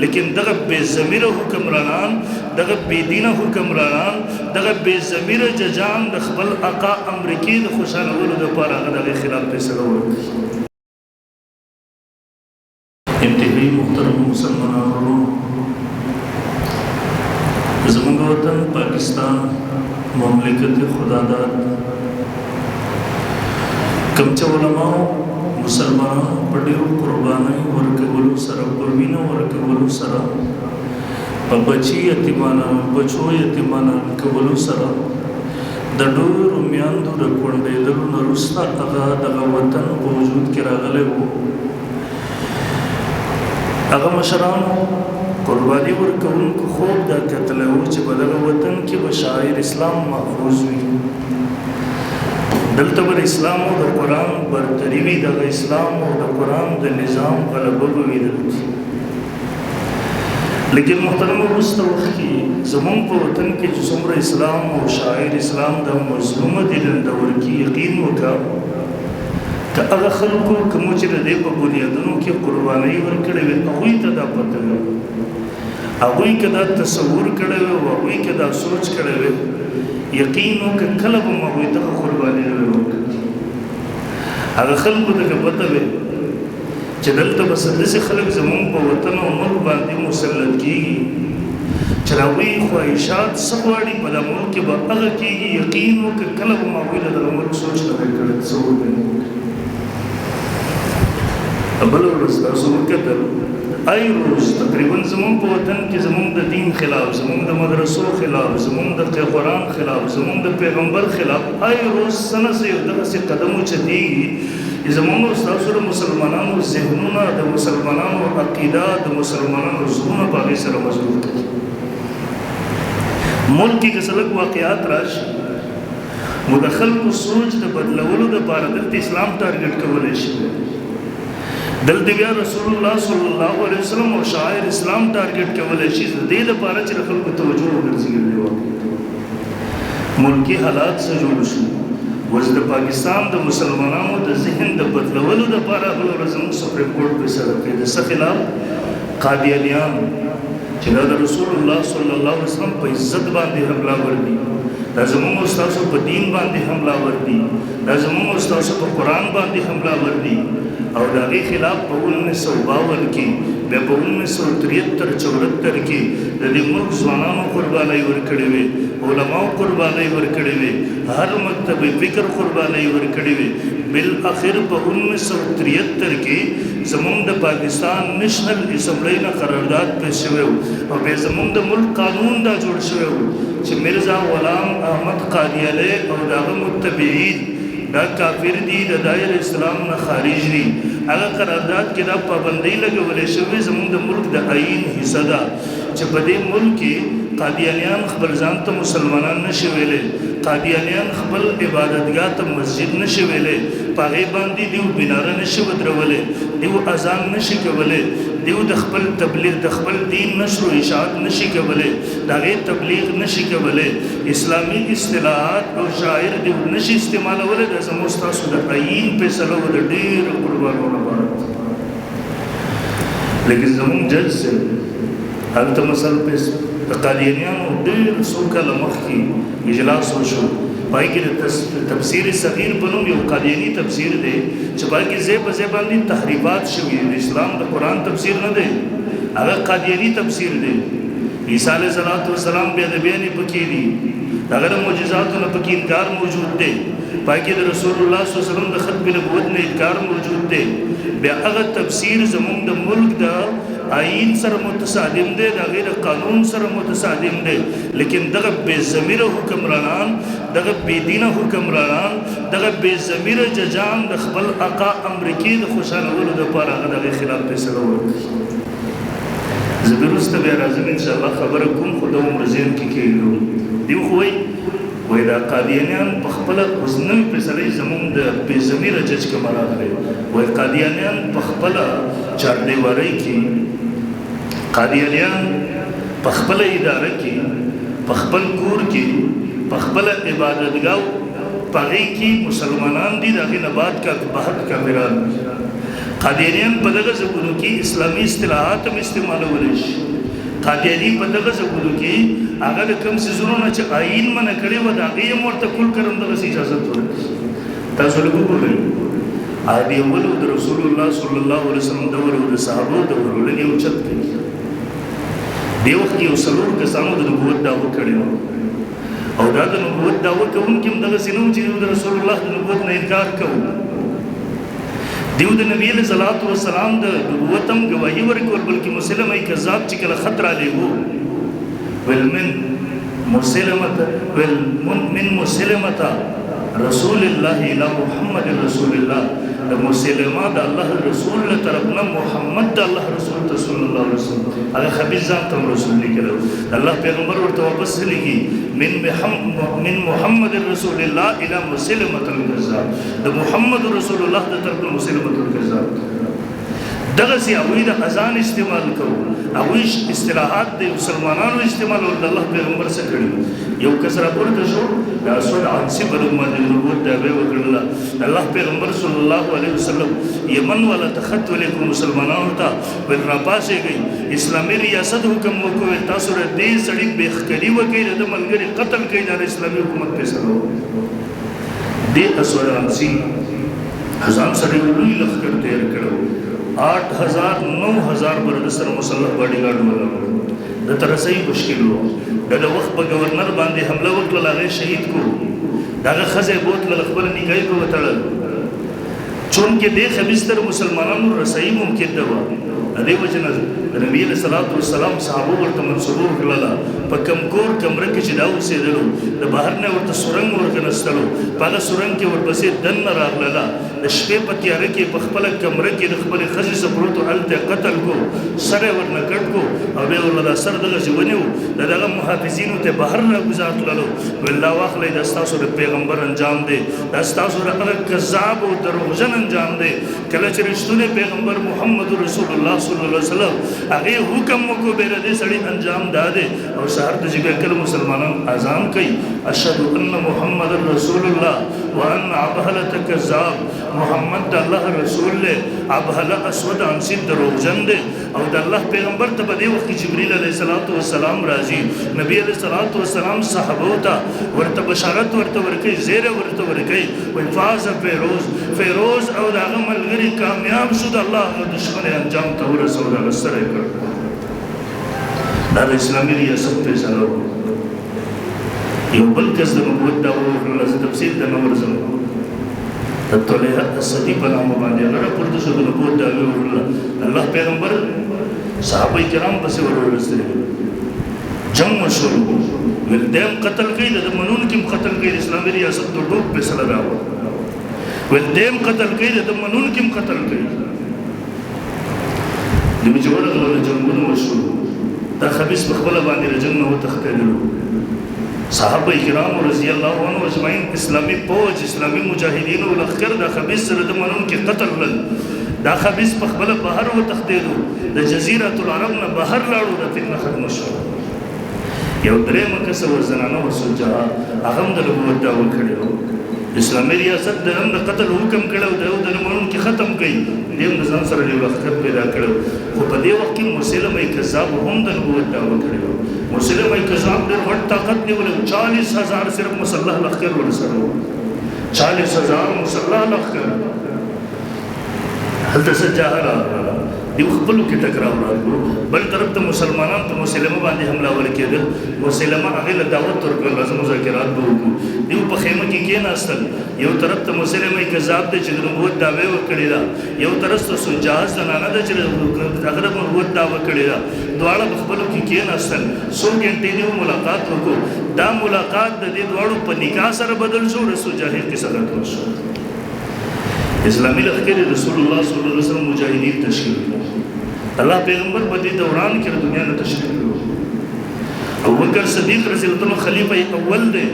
لیکن دغه بے ضمیره حکمرانان دغه بے دینه حکمرانان دغه بے ضمیره ججان د خپل آقا امریکای د خوشالولو دپاره هغه دغه خلاف فیصله وکړي. انتهایی محترم مسلمانانو، زموږ وطن پاکستان مملکت خداداد کوم چې علماو مسلمانانو په ډېرو قربانۍ ورکولو سره په وینو ورکولو سره په بچو یتیمانان کولو سره د ډېرو میندو د کونډېدلو نه وروسته هغه دغه وطن په وجود کې راغلی و. هغه مشرانو قرباني ورکوونکو خوب دا کتلی و چې په دغه وطن کې به شاعر اسلام محفوظ وي، دلته به اسلام او د قرآن برتري وي، دغه اسلام او د قرآن د نظام غلبه به وي دلته. لیکن محترم وروسته وخت کې زموږ په وطن کې چې څومره اسلام او شاعر اسلام د مظلومه دي ډنډور کې یقین وکړه که هغه خلکو کومو چې د دې په بنیادونو کې قربانۍ ورکړې وي هغوی ته دا پته وي، هغوی که دا تصور کړی وي او هغوی که دا سوچ کړی وي یقین وکړه کله به م هغوی ته قرباني نه وي ورکړي. هغه خلکو ته که پته وي چې دلته به داسې خلک زموږ په وطن او ملک باندې مسلط کېږي چې د هغوی خواهشات څه غواړي په دا ملک کې به هغه کېږي، یقین وکړه کله به م هغوی له دغه ملک سوچ نه وي کړی تصور به نه وي. بله ورځ تاسو وکتل ای روز تقریبا زموږ په وطن کې زموږ د دین خلاف، زموږ د مدرسو خلاف، زموږ د قرآن خلاف، زموږ د پیغمبر خلاف ای روز څه نه څه یو دغسې قدم اوچتېږي چې زموږ ستاسو د مسلمانانو ذهنونه، د مسلمانانو عقیده، د مسلمانانو زړونه په هغې سره مضبوط کړي. ملک کې که څه لږ واقعات راشي نو د خلکو سوچ د بدلولو دپاره دلته اسلام ټارګټ کولی شي، دلته بیا رسول الله صلی الله علیه وسلم او شاعر اسلام ټارګټ کولی شي د دې لپاره چې د خلکو توجه وګرځېږي. ملکي حالات څه جوړ شو اوس د پاکستان د مسلمانانو د ذهن د بدلولو دپاره بله ورځ زموږ سپریم کورټ فیصله کوي د څه خلاف؟ قادیانیان چې دا د رسول الله صلی الله علیه وسلم په عزت باندې حملاور دي، دا زموږ ستاسو په دین باندې حملاور دي، دا زموږ ستاسو په قرآن باندې حملاور دي او د هغې خلاف په 1952 کې بیا په 1973-74 کې د دې ملک ځوانانو قربانۍ ورکړې وې، علماو قربانۍ ورکړې وې، هر مکتب فکر قربانۍ ورکړې وې. بالاخر په 1973 کې زموږ د پاکستان نیشنل اسمبلی نه قرارداد پیش شوی و او بیا زموږ د ملک قانون دا جوړ شوی و چې مرزا غلام احمد قادیانی او د هغه متبعین دا کافر دي، د دایره اسلام نه خارج دي. هغه قرارداد کې دا پابندۍ لګولې شوې زموږ د ملک د آئین حصه ده چې په دې ملک کې قادیانیان خپل ځان ته مسلمانان نشي ویلی، قادیانیان خپل عبادتګاه ته مسجد نشي ویلی، په هغې باندې دیو بناره نشي ودرولی، دیو اذان نشي کولی، دیو د خپل تبلیغ د خپل دین نشر و اشاعت نشي کولی، د هغې تبلیغ نشي کولی، اسلامي اصطلاحات او شاعر دیو نشي استعمالولی. د زموږ ستاسو د آئین فیصله و د ډېرو قربانو لپاره. لیکن زموږ جج صاحب هلته مثل د قادیانیانو ډېر څو کاله مخکې اجلاس وشو، پای کې د تفسیر صغیر په نوم یو قادیاني تفسیر دی چې پای کې ځای په ځای باندې تحریفات شوي، د اسلام د قرآن تفسیر نه دی، هغه قادیاني تفسیر دی. عیسی علیه السلام بیا د بیانې پکې دي، د هغه د معجزاتو نه پکې انکار موجود دی، پای کې د رسول الله صلی الله علیه وسلم د ختم نبوت نه انکار موجود دی. بیا هغه تفسیر زموږ د ملک د آئین سره متصادم دی، د هغې د قانون سره متصادم دی. لیکن دغه بې ضمیره حکمرانان، دغه بې دینه حکمرانان، دغه بې ضمیره ججان د خپل آقا امریکای د خوشحالولو دپاره هغه د هغې خلاف فیصله وکړي. زه بیا وروسته بیا راځم انشاءالله خبره کوم، خو د عمر ذهن کې کېږدو. دیو خو وایي دا قادیانیان په خپله اوس نوې فیصلې زموږ د بې ضمیره جج کومه راغلی، وایي قادیانیان په خپله چاردیوارۍ کې، قادیانیان په خپله اداره کې، په خپل کور کې، په خپله عبادتګاه پاغی کی مسلمانان دی داغی نبات کا بہت کافران قادیانیان په دغه ځګونو کې اسلامي اصطلاحات هم استعمالولی شي. قادیاني په دغه ځګونو کې هغه د کوم څیزونو چې آیین منع کړی و د هغې هم ورته کول کرم دغسې اجازت ورکړي. تاسو لږ وګورئ عادي اولو د رسول الله صلی الله علیه وسلم دور او د صحابو دور لږ یې اوچت کړي. دې وخت کې یو څلور کسانو د نبوت دعوه کړې وه او دا د نبوت دعوه کوونکي هم دغسې نه و چې د رسول الله د نبوت نه انکار کوو. دیو د نبی علیہ الصلوۃ والسلام د نبوت هم گواهی ورکول بلکې مسلمه کذاب چې کله خط را لیږو ویل من مسلمه رسول الله الى محمد رسول الله د مسلمه د الله رسول له طرف نه محمد د الله رسول ته صلی الله علیه وسلم هغه خبیث ځان ته رسول لیکلو الله پیغمبر ورته واپس لیکي من محمد رسول الله الى مسلمه الكذاب د محمد رسول الله د طرف نه مسلمه الكذاب دغسې هغوی د اذان استعمال کوو هغوی اصطلاحات د مسلمانانو استعمال ول د الله پیغمبر څه کړي. یو کس راپورته شو د اسود عنسی په نوم باندې نبوت دعوه وکړله. الله پیغمبر صلی الله علیه وسلم یمن والا ته خط ولیکو مسلمانانو ته ویل راپاڅېږئ اسلامي ریاست حکم وکړو تاسو د دې سړي بېخکلي وکړئ د ملګري قتل کړئ د اسلامي حکومت فیصله وکړو. دې اسود عنسی ځان سره لوی لښکر تیار کړو 8,000 9,000 پر د سره مسلح باډي ګارډ ولاړ د تر صحیح مشکل وو د وخت په گورنر باندې حمله وکړه هغه شهید کو دغه خزه بوتل خپل نکای په وتړل چون کې د خبيستر مسلمانانو رسایي ممکن ده دې وجنه نبی علیہ الصلوۃ والسلام صحابه ورته منسوب کړل په کم کور کمره کې چې دا اوسېدلو د بهر نه ورته سورنګ ورکنستلو په هغه سورنګ کې ورپسې دن راغله د شپې په تیاره کې په خپل کمره کې د خپل ښځې څخه پروت هلته قتل کو سره ورنه کټ کو او بیا ورله دا سر دغسې ونیو د دغه محافظینو ته بهر راګوزار کړلو ویل دا واخلئ دا ستاسو د پیغمبر انجام دی دا ستاسو د هغه کذاب او دروغجن انجام دی کله چې رښتونی پیغمبر محمد رسول الله صلی الله علیه وسلم هغې حکم وکړو بیا د دې سړي انجام دا دی او سهار ته چې بیا کله مسلمانان اذان کوي اشهد ان محمد رسول الله وان ابهلة کذاب محمد د الله رسول له ابهله اسود عنسی دروغجن دی او د الله پیغمبر ته په دې وخت کې جبرئیل علیه السلام راځي نبی علیه السلام صحابو ته ورته بشارت ورته ورکوي زیره ورته ورکوي وایي فاز فیروز او د هغه ملګري کامیاب شو د الله هغه دشمن انجام ته ورسول هغه سره یې کړ دا د اسلامي ریاست فیصله وکړه. یو بل کس د نبوت دعوه وکړله زه تفصیل ته نه ورځم د طلحه اسدي په نامه باندې هغه راپورته شو د نبوت دعوه وکړله الله پیغمبر صحابه کرام پسې ورورسېدل جنګ وشو ویل دیم قتل کوي د منونکي هم قتل کوي د اسلامي ریاست د ټوپ فیصله راوړه ویل دیم قتل کوي د منونکي هم قتل کوي د چې ورغله جنګونه وشو دا خبیث په خپله باندې د جنګ نه وتښتېدلو صحابه کرام رضی الله عنهم اجمعین اسلامي فوج اسلامي مجاهدین او لښکر د خبیث سره د منونکي قتل کړل دا خبیث په خپله بهر وتښتېدو د جزیرة العرب نه بهر لاړو د فتنه ختمه شوه یو درېیمه کسه ورزنانه ورسلجهه هغه هم د نبوت دعوه کړې وه اسلامي ریاست د هم د قتل حکم کړی او د یو د منونکي ختم کوي دې هم د ځان سره یو لښکر پیدا کړی خو په دې وخت کې مسلمه کذاب هم د نبوت دعوه کړې وه مسلمه کذاب ډېر غټ طاقت نیولی 40,000 صرف مسلح لښکر ورسره وو 40,000 مسلح لښکر هلته سجاهه راغله دیو خپلو کې ټکراو راغلو بل طرف ته مسلمانان په مسلمه باندې حمله ور کېدل مسلمه هغې له دعوت ورکړل راځه مذاکرات به وکړو دیو په خیمه کې کېناستل یو طرف ته مسلمه کذاب دی چې د نبوت دعوې وکړې ده یو طرف ته سجاهه زنانه ده چې هغه د نبوت دعوه کړې ده دواړه په خپلو کې کېناستل څو ګنټې دیو ملاقات وکړو دا ملاقات د دې دواړو په نکاح سره بدل شو د سجاهې قصه ختمه شو اسلامی لښکر رسول الله صلی الله علیه وسلم مجاهدین تشکیل کړل الله پیغمبر په دې دوران کې د دنیا نه تشکیل کړو ابوبکر صدیق رضی الله عنه خلیفہ اول دی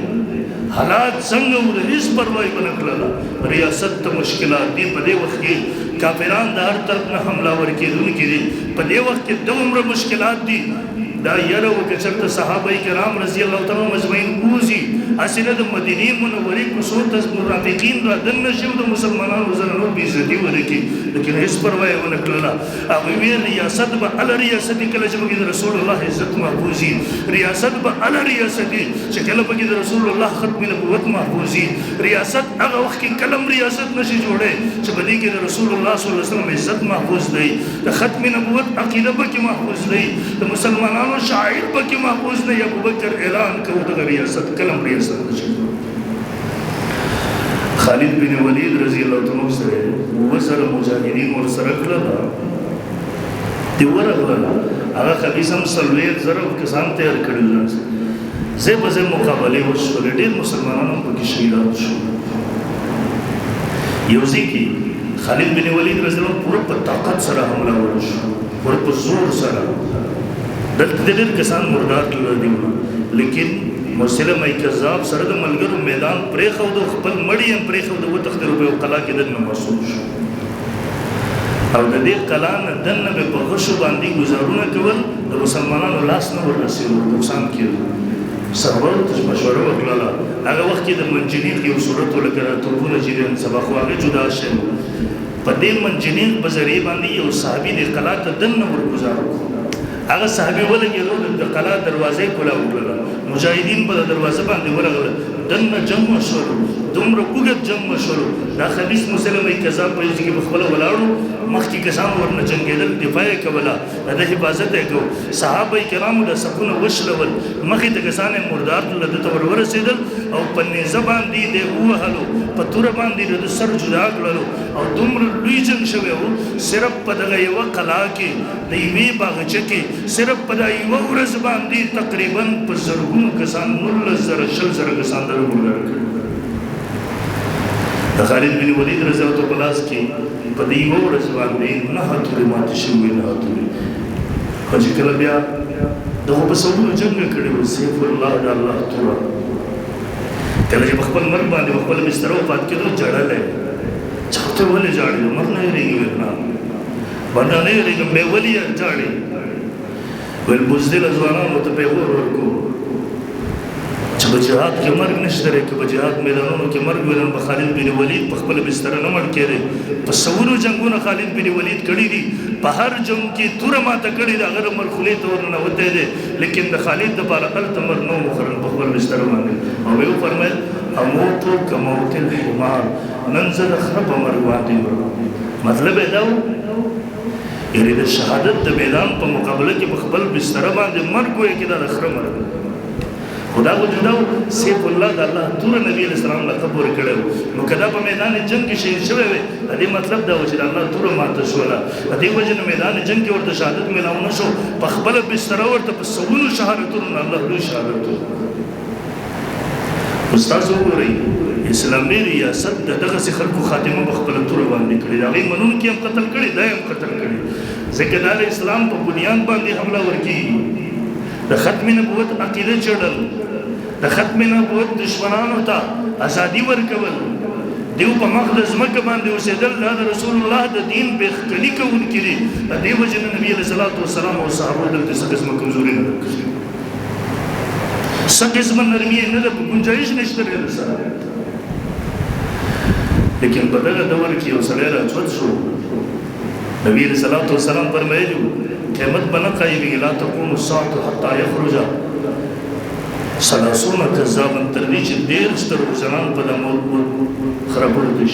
حالات څنګه و د هیڅ پروا یې ونه کړله ریاست ته مشکلات دي په دې وخت کې کافران د هر طرف نه حمله ور کېدونکي دي په دې وخت کې دومره مشکلات دي دا یره وکړه چېرته صحابه کرام رضی الله تعالی مجمعین ووځي هسې نه د مدینې منورې کوڅو ته منافقین رادننه شي او د مسلمانانو سره نور بېعزتي ونه کړي لیکن هېڅ پروا یې ونه کړله هغوی ویل ریاست به هله ریاستي کله چې پکې د رسول الله عزت محفوظ وي ریاست به هله ریاستي چې کله پکې د رسول الله ختم نبوت محفوظ وي ریاست هغه وخت کې کلم ریاست نشي جوړی چې په دې کې د رسول الله صلی الله علیه وسلم عزت محفوظ دی د ختم نبوت عقیده پکې محفوظ دی د مسلمانانو شاعر پکې محفوظ دی ابوبکر اعلان کوي دغه ریاست کلم ریاست نشي خالد بن ولید رضی الله تعالی سره وزر مجاهدین ورسره کړل دی ورغله هغه خبيثم سلویر زره کسان تیار کړل زه به مقابله وشول ډېر مسلمانانو پکې شهیدان شو یو ځکه خالد بن ولید رضی الله پوره په طاقت سره حمله وشو پوره په زور سره دلته ډېر کسان مردار کړل دي لیکن مسلمه کذاب سره د ملګرو میدان پرېښو د خپل مړی هم پرېښو د وتښتېدو په یو قلا کې دننه مسؤول شو او د دې قلا نه دننه به په غشو باندې ګزارونه کول د مسلمانانو لاس نه وررسېدو نقصان کېدو صحابه ته مشوره وکړله هغه وخت کې د منجنیق یو صورت ولکه توپونه چې نن سبا خو هغه جدا شوی په دې منجنیق په ذریعې باندې یو صحابي د قلا ته دننه ورګزار کړو هغه صحابي ولګېدو د قلا دروازې کولاو کړله مجاهدین په دروازه باندې ورغله دننه جنګ وشول دومره اوږد جنګ وشول دا خبیث مسلمه کذاب په یو ځای کې پخپله ولاړو مخکې کسان ورنه جنګېدل دفاع یې کوله د حفاظت یې کو صحابه کرامو د صفونه وشلول مخې ته کسان یې مردار کړل ده ته ورسېدل او په نیزه باندې د ووهلو په توره باندې د سر جدا کړلو او دومره لوی جنګ شوی و صرف په دغه یوه قلا کې د یوې باغچه کې صرف په دا یوه ورځ باندې تقریبا په زرګونو کسان 19,000 کسان در مردار کړل د خالد بن ولید رضی الله په لاس کې په دې یوه ورځ باندې 9 تورې ماتې شوې 9 تورې خو چې کله بیا دغه په سلونو جنګ کړی و سیف الله د الله توره کله چې په خپل مرګ باندې په خپل بستر وفات کېدو ژړلی چې ته ولې ژاړې مرګ نه هېرېږي ویل نه باندې نه هېرېږم بیا ولې ژاړې ویل بزدله ځوانانو ته پیغور ورکړو چې په جهاد کې مرګ نشته دی که په جهاد میدانونو کې مرګ ویل به خالد بن ولید په خپله بستره نه مړ کېدی په سوونو جنګونه خالد بن ولید کړي دي په هر جنګ کې توره ماته کړې ده هغه مړ خولې ته ورننوتی دی لیکن د خالد دپاره هلته مړ نه و مخرن په خپل بستره باندې او ویې وفرمیل اموتو کموت الحمار نن زه د خره په مرګ باندې مطلب یې دا و یعنې د شهادت د میدان په مقابله کې په خپل بستره باندې مرګ وایي کې دا د خره مرګ خدا کو جدا سیف الله د الله توره نبی علیہ السلام لقب ورکړو نو کدا په میدان جنگ کې شهید شوی وي دې مطلب دا و چې الله توره ماته شوله دې وجه نه میدان جنگ کې ورته شهادت ملاو نه شو په خپل بستر ورته په سونو شهادتونو الله لوی شهادت استاد وګورئ اسلامي ریاست دغه خلکو خاتمه په خپل توره باندې کړی دا غي منون کې هم قتل کړي دا هم قتل کړي ځکه دا اسلام په بنیاد باندې حمله ورکی د ختم نبوت عقیده چړل د ختم نبوت دشمنانو ته ازادي ورکول دیو په مقدس مکه باندې اوسېدل دا د رسول الله د دین بېخکلي کوونکي دي د دې وجې نه نبي علیه الصلاة والسلام او صحابو دلته څه قسمه کمزوري نه ده کړې څه قسمه نرمي یې نه ده په ګنجایش نشته دی سره لیکن په دغه دور کې یو سړی راچوت شو نبي علیه الصلاة والسلام فرمایلي قیامت بنا قائمه لا تقوم الساعه حتى يخرج 30 كذابا ترنيج دير ستر زمان په دمو خرابول دي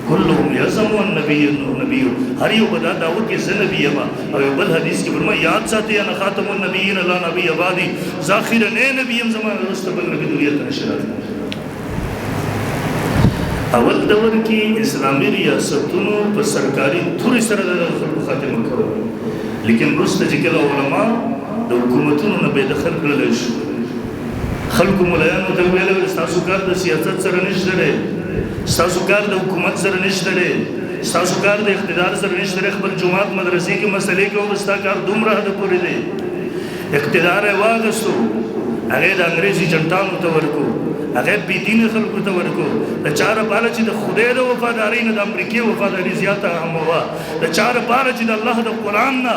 كلهم يزم النبي النبي هر یو بدا داود کې زه نبی یم او بل حدیث کې فرمایي یاد ساتي انا خاتم النبیین لا نبی بعدي ذاخر نه نبی یم زمان رستبل نبی دنیا ته نشرات اول دور کې اسلامي ریاستونو په سرکاري توري سره د خلکو خاتمه کړو لیکن وروسته چې کله علما د حکومتونو نه بې دخل کړلی شو خلکو ملایانو ته ویل ستاسو کار د سیاست سره نشته دی ستاسو کار د حکومت سره نشته دی ستاسو کار د اقتدار سره نشته دی خپل جومات مدرسې کې مسلې کوو ستا کار دومره حده پورې دی اقتدار یې واخیستو هغه د انګریزي جنټانو ته ورکړو هغه بي دین خلکو ته ورکو د چاره پاله چې د خدای د وفاداری نه د امریکای وفاداری زیاته هم وا د چاره پاله چې د الله د قران نه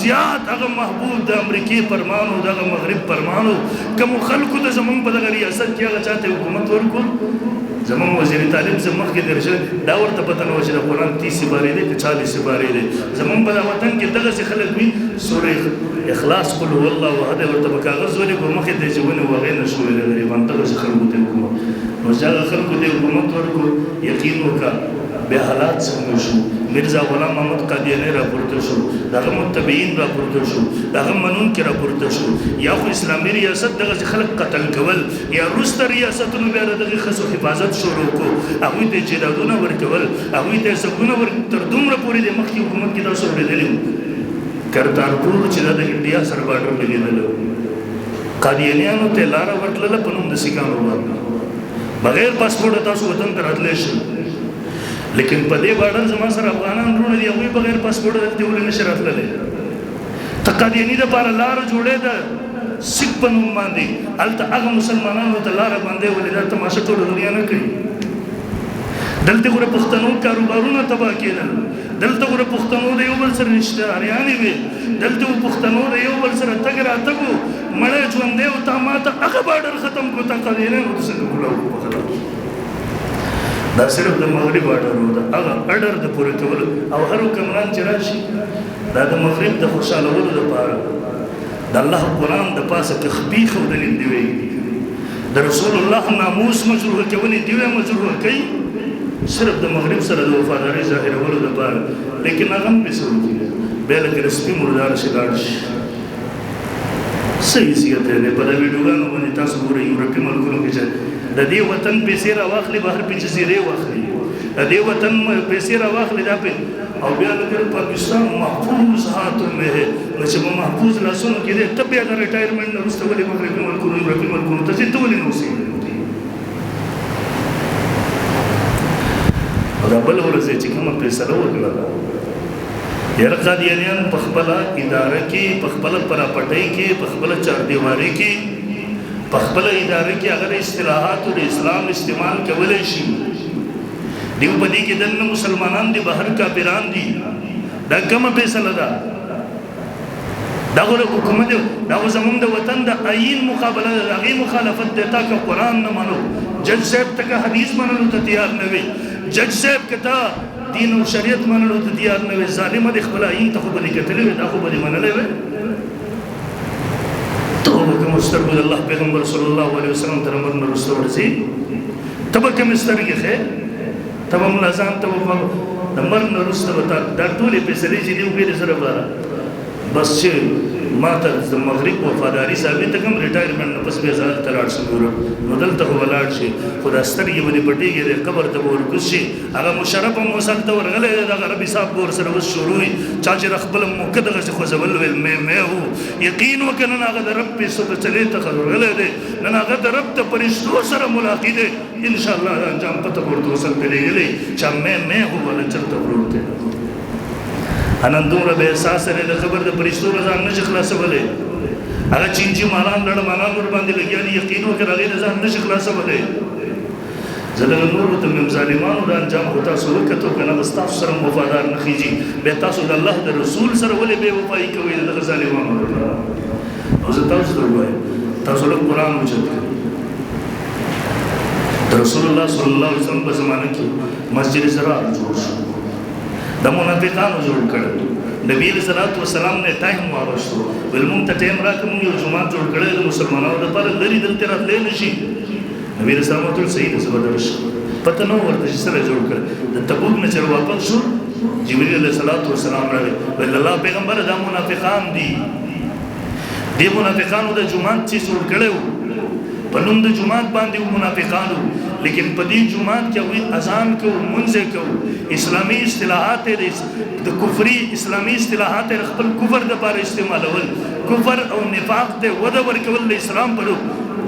زیات هغه محبوب د امریکای پرمانو د مغرب پرمانو کوم خلکو ته زمونږ په دغه ریاست کې هغه چاته حکومت ورکو زمون وزیر تعلیم سے مخ کې درشه دا ورته پته نو چې د قران 30 سپاره دي که 40 سپاره دي زمون په وطن کې دغه څه خلک وي سورې اخلاص قل هو الله احد ورته په کاغذ ولې په مخ کې چې ونه وغه نه شوې لري باندې دغه خلکو ته حکومت نو ځکه خلکو ته حکومت ورکو یقین وکړه به حالات څنګه شو مرزا غلام محمد قادیانی راپورته شو دغه متبعین راپورته شو دغه منون کې راپورته شو یا خو اسلامي ریاست دغه خلک قتل کول یا روس ریاستونو بیا دغه خصو حفاظت شروع کو هغه ته جیدادونه ورکول هغه ته سګونه ور تر دومره پورې د مخکې حکومت کې تاسو ورېدلی کرتارپور چې د انډیا سره بارډر لګیدل قادیانیانو ته لار ورتلله په نوم د سیکانو باندې بغیر پاسپورت تاسو وطن ته راتلی شئ لیکن په دې بارډر زما سره افغانان ورونه دي هغوی بغیر پاسپورټ دلته ولې نشي راتللی ته قادیاني دپاره لاره جوړې ده سیک په نوم باندې هلته هغه مسلمانانو ته لاره باندې ولې دا تماشه ټوله دنیا نه کوي دلته ګوره پښتنو کاروبارونه تباه کېدل دلته ګوره پښتنو د یو بل سره رشتهداریانې وې دلته پښتنو د یو بل سره تګ راتګ و مړی ژوندی و تا ما ته هغه بارډر ختم کړو تا قادیانیانو ته څنګه کولاو په خلاف دا صرف د مغرب اډر و دا هغه اډر د پوره کولو او هر حکمران چې راشي دا د مغرب د خوشحالولو دپاره د الله قرآن د پاسه تخبی ښودلې دی وی د رسول الله ناموس مجروح کولې دی مجروح کوي صرف د مغرب سره د وفادارۍ ظاهرولو دپاره لیکن هغه هم پسې وکړي بیا لکه رسمي مردار شي لاړ شي صحیح حیثیت دی په دا ویډیوګانو باندې تاسو ګورئ یورپي ملکونو کې چې د دې وطن پیسې راواخلي بهر په جزیرې واخلي د دې وطن پیسې راواخلي دا په او بیا لکه پاکستان محفوظ هاتو مې نو چې محفوظ لاسونو کې دی ته بیا د ریټایرمنټ نه وروسته ولې مغربي ملکونو یورپي ملکونو ته ځې ته ولې نه اوسېږې او دا بله ورځ چې کومه فیصله وکړله یاره قادیانیان په خپله اداره کې په خپله پراپټۍ کې په خپله چاردیوارۍ کې په خپله اداره کې هغه د اصطلاحاتو د اسلام استعمال کولی شي دیو په دې کې دننه مسلمانان دي بهر کافران دي دا کومه فیصله ده دا خو د حکومت دا خو زمونږ د وطن د آیین مقابله ده د هغې مخالفت دی تا که قرآن نه منو جج صاحب ته که حدیث منلو ته تیار نه وي جج صاحب که تا دین او شریعت منلو ته تیار نه وي ظالمه د خپل آیین ته خو به دې کتلی وي دا خو به دې منلی وی کوم سترګو د الله پیغمبر صلی الله علیه وسلم تر مرګ نه وروسته ورځي ته به کومې سترګې ښې ته به ملا ځان ته به د مرګ نه وروسته به دا ټولې فیصلې چې دي وکړې سره به بس چې ما ته د مغرب وفاداري ثابته کړم ریټایرمنټ نه پس بیا ځان ته لاړ شم نو دلته خو به لاړ شي خو دا سترګې به دې پټېږي د قبر ته به ورکوز شي هغه مشرف هم اوس هلته ورغلی دی دغه ربي صاحب به ورسره اوس شروع وي چا چې د خپله موقع دغسې خوځول ویل مې هو یقین وکړه نن هغه د رب پیسو ته چلې ته ورغلی دی نن هغه د رب د فرشتو سره ملاقي دی انشاءالله د انجام پته به ورته وصل ته لېږلی چې مې هو ولا چېرته پروت دی نن دومره بې احساسه دی د خبر د فرشتو نه ځان نشي خلاصولی هغه چینچي ماران لړمانان ورباندې لګیا دي یقین وکړه هغې نه ځان نشي خلاصولی زه دغه نورو ته مې ظالمانو د انجام خو تاسو وکتو که نه بس تاسو سره وفادار نه خیږي بیا تاسو د الله د رسول سره ولې بې وفایي کوئ د دغه ظالمانو لپاره او زه تاسو ته ووایم تاسو لږ قرآن اوچت کړئ د رسول الله صلی الله علیه وسلم په زمانه کې مسجد زرار جوړ شو د منافقانو جوړ کړل نبی علیہ الصلوۃ والسلام نے ټایم واغشتو ول مونږ ته ټایم راکړو یو جمعه جوړ کړل د مسلمانانو لپاره لري دلته راتللی نشي نبی علیہ السلام ورته صحیح ده زه به درشم پته نه ورته چې سره جوړ کړل د تبوک نه چې واپس شو جبرئیل علیہ الصلوۃ والسلام راغی ول الله پیغمبر دا منافقان دي دې منافقانو د جمعه چې جوړ کړو په نوم د جمعه باندې منافقانو لیکن په دې جمعه کې وی اذان کو منځ کو اسلامی اصطلاحات د کفري اسلامی اصطلاحات خپل کفر د لپاره استعمالول کفر او نفاق ته وده ورکول د اسلام په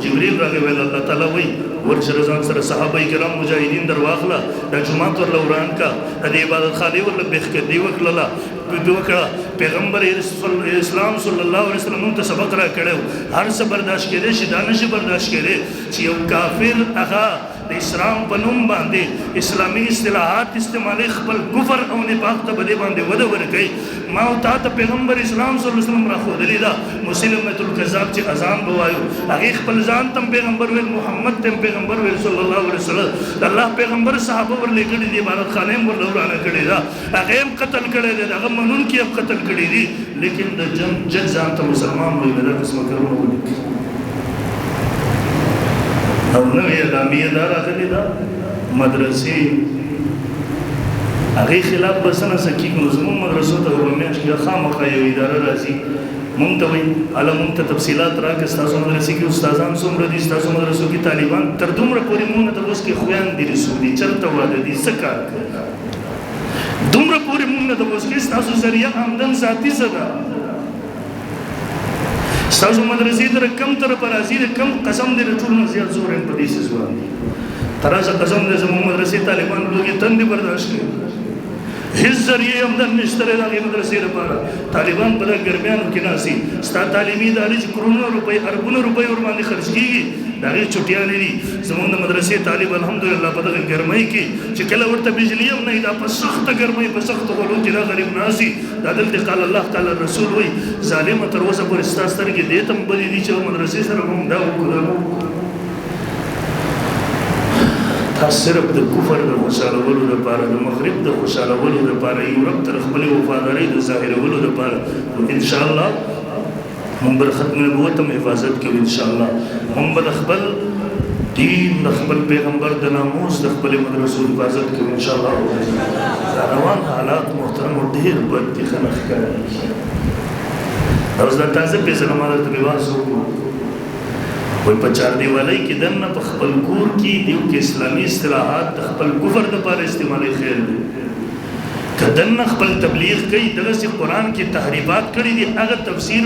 جبريل راغی ویل الله تعالی وی ورسره ځان سره صحابه کرام مجاهدین درواغله د جمعات ور لوران کا د عبادت خالی ور بخ دی وکړه پیغمبر اسلام صلی الله علیه وسلم ته سبق را کړو هر څه برداشت کړي شي دانش برداشت کړي چې یو کافر هغه د اسلام په نوم باندې اسلامي اصطلاحات استعمال خپل کفر او نفاق ته بده باندې وده ورکړي ما او ته پیغمبر اسلام صلی الله علیه وسلم را خو دلی دا مسلمه الکذاب چې اذان بوایو هغه خپل ځان تم پیغمبر ویل محمد تم پیغمبر ویل صلی الله علیه وسلم الله پیغمبر صحابه ور لګړي دی عبادت خانه ور لورانه کړي دا هغه قتل کړي دی هغه منون کې هم قتل کړي دي لیکن د جن ځان ته مسلمان وي دا قسمه کارونه وکړي او نو اعلامیه دا راغلي دا مدرسې هغه خلاف بسنه سکی نو زموږ مدرسو ته ورمیاش کې خامخا یو اداره راځي مونږ ته وایي اله مونږ ته تفصیلات راکړه ستاسو مدرسې کې استادان څومره دي ستاسو مدرسو کې طالبان تر دومره پورې مونږ ته اوس کې خویان دي رسولي چرته واده دي څه کار کوي دومره پورې مونږ ته اوس کې ستاسو ذریعہ آمدن ذاتي صدا ستاسو مدرسې در کم تر پرازي کم قسم دې ټول نه زیات زور په دې سزوان ترازه قسم دې زموږ مدرسې طالبان لوګي تند برداشت کوي هیڅ ذریعہ آمدن نشته راغی مدرسې لپاره طالبان په دغه ګرمیانو کې ناسي ستا تعلیمي ادارې چې کرونو روپۍ اربونو روپۍ ور باندې خرج کیږي دا هغې چټیانې دي زموږ د مدرسې طالب الحمدلله په دغه ګرمۍ کې چې کله ورته بجلي هم نه دا په سخته ګرمۍ په سختو غلو کې دا غریب ناسي دا دلته قال الله تعالی رسول وایي ظالمه تر اوسه پورې ستا سترګې دې ته هم بدې دي چې مدرسې سره هم دا وکړو تا صرف د کفر د خوشالولو لپاره د مغرب د خوشالولو لپاره یورپ تر خپلې وفادارۍ د ظاهرولو لپاره ان شاء الله موږ به ختم نبوت هم حفاظت کوو ان شاء الله موږ به د خپل دین د خپل پیغمبر د ناموس د خپلې مدرسو حفاظت کوو ان شاء الله روان حالات محترم ډېر بد دي ښه نه ښکاري اوس دا تازه فیصله ما درته بحث وکړو وای په چار دیوالۍ کې دننه په خپل کور کې دیو کې اسلامي اصطلاحات د خپل کفر دپاره استعمالي خیر دی که دننه خپل تبلیغ کوي دغسې قرآن کې تحریفات کړي دي هغه تفسیر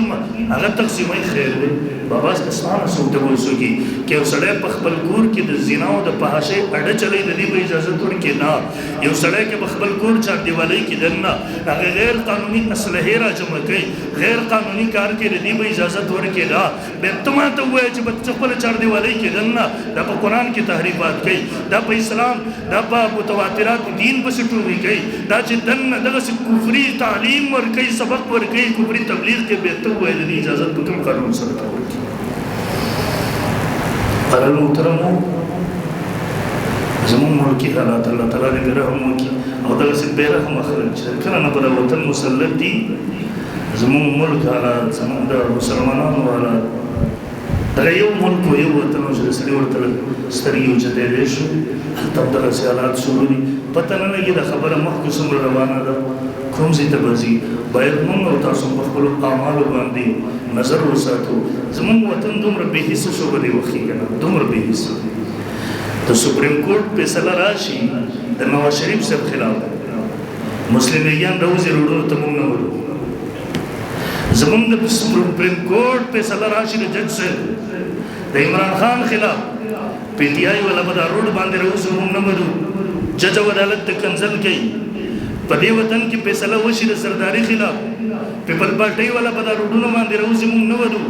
هغه تقسیموي خیر دی بابا اسلام څوک ته وسوږي که یو سړی په خپل کور کې د زنا او د فحاشۍ اډه چلی د دې به اجازت ورکړي نه یو سړی که په خپل کور چار دیوالۍ کې دننه هغه غیر قانوني اسلحې را جمع کوي غیر قانوني کار کې د دې به اجازت ورکړي نه بیا ته ماته ووایه چې په خپله چار دیوالۍ کې دننه دا په قرآن کې تحریفات کوي دا په اسلام دا په متواترات دین پسې ټوغې کوي دا چې دننه دغسې کفري تعلیم ورکوي سبق ورکوي کفري تبلیغ کې بیا ته ووایه د دې اجازت په کوم قانون سره ته ورکړي قرار محترمو زمون ملکی حالات الله تعالی دې رحم وکړي او دغسې بې رحمه خلک چې کله نه په وطن مسلط دي زمون ملک حالات زمون د مسلمانانو حالات دغه یو ملک و یو وطن و چې د سړي ورته سترګې اوچتېدی شو هلته هم دغسې حالات شروع دي پته نه لګي دا خبره مخکې څومره روانه ده کوم ځای ته به ځي باید موږ او تاسو په خپلو اعمالو باندې نظر وساتو زموږ وطن دومره بې حسه شو په دې وخت کې که نه دومره بې حسه د سپریم کورټ فیصله راشي د نواز شریف صاحب خلاف مسلم لیګیان راوځي روډونو ته موږ نه ورو زموږ د سپریم کورټ فیصله راشي د جج صاحب د عمران خان خلاف پی ټي آی والا به دا روډ باندې راوځي موږ نه ورو جج او عدالت ته کنزل کوي په دې وطن کې فیصله وشي د سرداري خلاف پیپل پارټۍ والا به دا روډونو باندې راوځي موږ نه ورو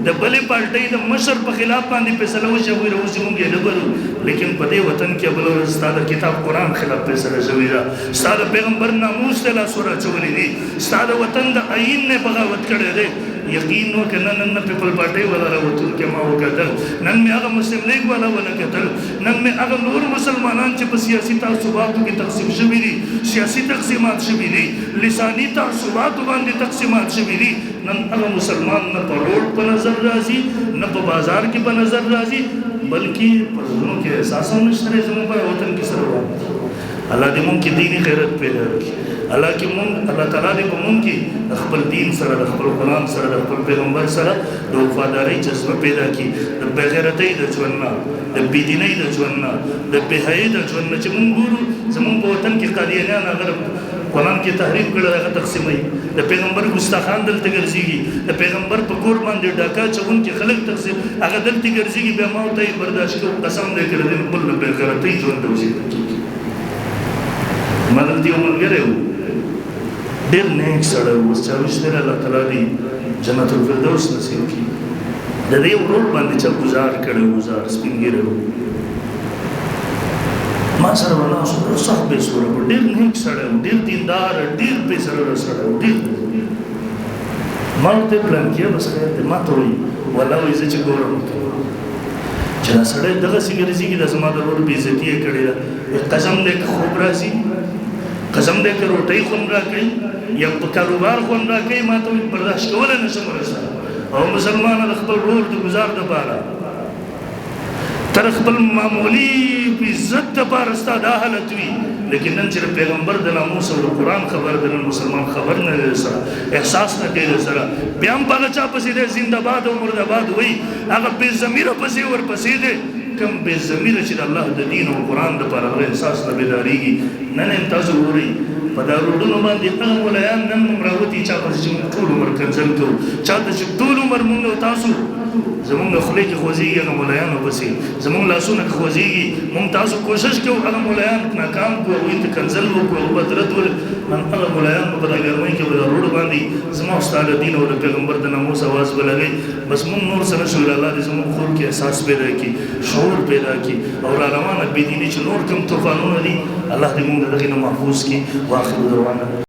د بلې پارټۍ د مشر په خلاف باندې فیصله وشي هغوی راوځي موږ یې نه ورو لیکن په دې وطن کې بله ورځ ستا د کتاب قرآن خلاف فیصله شوې ده ستا د پیغمبر ناموس ته لاس ور اچولی دي ستا د وطن د آیین نه بغاوت کړی دی یقین وکړه نن پیپل پارټۍ والا راوتونکي ما وکتل نن مې هغه مسلم لیګ والا ونه کتل نن مې هغه نور مسلمانان چې په سیاسي تعصباتو کې تقسیم شوي دي سیاسي تقسیمات شوي دي لساني تعصباتو باندې تقسیمات شوي دي نن هغه مسلمان نه په روډ په نظر راځي نه په بازار کې په نظر راځي بلکې په زړونو کې احساس هم نشته دی زموږ په وطن کې سره الله دې موږ کې دیني غیرت پیدا کړي الله تعالی دې په موږ کې خپل دین سره د خپل قرآن سره د خپل پیغمبر سره د وفادارۍ جذبه پیدا کړي د بې غیرتۍ د ژوند نه د بې دینۍ د ژوند نه د بې حیايۍ د ژوند نه چې موږ ګورو زمونږ په وطن کې قادیانیان هغه قرآن کې تحریف کړی هغه تقسیموي د پیغمبر ګستاخان دلته ګرځېږي د پیغمبر په کور باندې ډاکا چوونکي خلک تقسیم هغه دلته ګرځېږي بیا ما ورته یې برداشت کوو قسم دی که د دې بل نه بېغیرتۍ ژوند ته اوسېدل کېږي ما دلته یو ملګری و ډېر نیک سړی و اوس چاویش دی الله تعالی دې جنت الفردوس نصیب کړي د دې ورور باندې چا ګزار کړی ګزار سپین ږیری و ما سره ولاړ شو سخت بې سوره و ډېر نیک سړی و ډېر دیندار ډېر بې سره سړی و ډېر ما ورته پلان کړه بس خیر دی ما ته وایي والله وایي زه چې ګورم چې دا سړی دغسې ګرځېږي دا زما د ورور بېعزتي یې کړې ده قسم دی که خوب راځي قسم دی که روټۍ خوند راکوي یا په کاروبار خوند راکوي ما ته وایي برداشت کولی نه شم ورسره او مسلمانه د خپل ورور د ګزار دپاره تر خپل معمولي عزت دپاره ستا دا حالت وي لیکن نن چې د پیغمبر د ناموس او د قرآن خبر د نن مسلمان خبر نه دی سره احساس نه کوي سره بیا هم په هغه چا پسې دی زنده‌باد او مرده‌باد وایي هغه بې ضمیره پسې ورپسې دی کوم بې ضمیره چې د الله د دین او قرآن دپاره هغه احساس نه بیدارېږي نن هم تاسو ګورئ په دا روډونو باندې هغه ملایان نن موږ راوتي چا پسې چې موږ ټول عمر کنځل کوو چا ته چې ټول عمر موږ او تاسو زمونږ خولې کې خوځېږي هغه ملایانو پسې زمونږ لاسونه کې خوځېږي موږ تاسو کوشش کوو هغه ملایان ناکام کړو هغوی ته کنځل وکړو هغه به رد نن هغه ملایان به په دا ګرمۍ کې به دا روډ باندې زما او ستا د دین او د پیغمبر د ناموس اواز به لګوي بس موږ نور څه نه شو الله دې زموږ خور کې احساس پیدا کړي شعور پیدا کړي او را روانه بېدیني چې نور کوم طوفانونه دي الله دې موږ د دغې نه محفوظ کړي واخر دعوانا